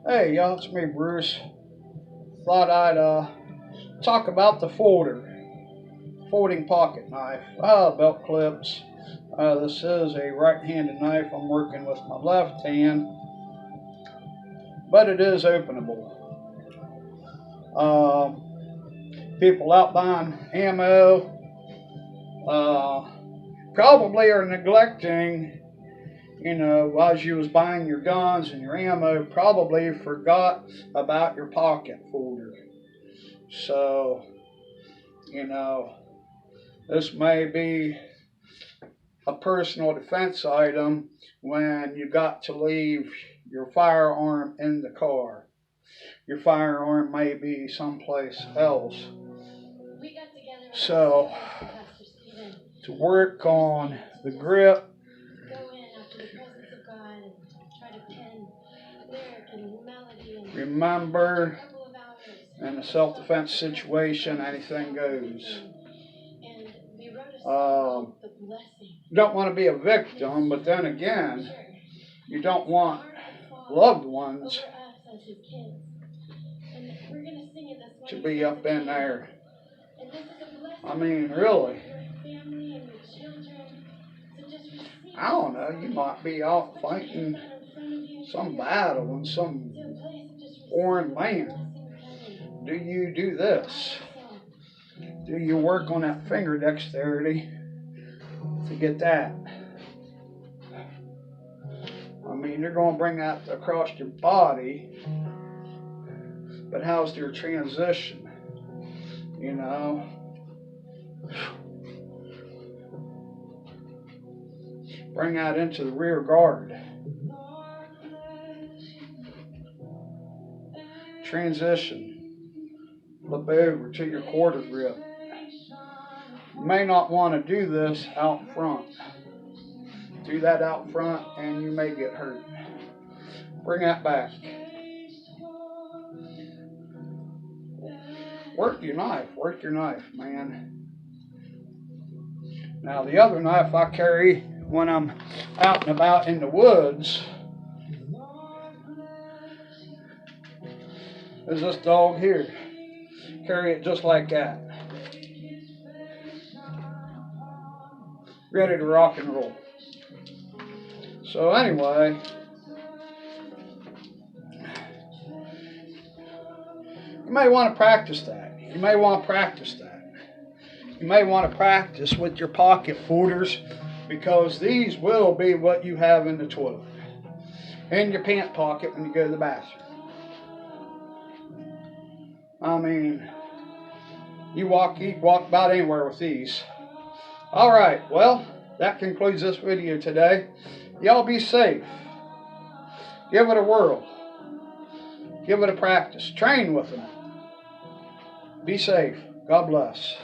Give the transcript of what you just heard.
Hey y'all, it's me Bruce. Thought I'd talk about the folding pocket knife. Belt clips. This is a right-handed knife. I'm working with my left hand, but it is openable. People out buying ammo probably are neglecting, as you was buying your guns and your ammo, probably forgot about your pocket folder. So, this may be a personal defense item when you got to leave your firearm in the car. Your firearm may be someplace else. So, to work on the grip, remember, in a self-defense situation, anything goes. You don't want to be a victim, but then again, you don't want loved ones to be up in there. I mean, really. I don't know, you might be out fighting some battle in some foreign land. Do you do this? Do you work on that finger dexterity to get that? I mean, you're going to bring that across your body, but how's your transition? Bring that into the rear guard. Transition. Flip over to your quarter grip. You may not want to do this out front. Do that out front and you may get hurt. Bring that back. Work your knife, man. Now the other knife I carry when I'm out and about in the woods is this dog here. Carry it just like that. Ready to rock and roll. So anyway, you may want to practice that. You may want to practice with your pocket folders, because these will be what you have in the toilet, in your pant pocket when you go to the bathroom. I mean, you walk about anywhere with these. Alright, well, that concludes this video today. Y'all be safe. Give it a whirl. Give it a practice. Train with them. Be safe. God bless.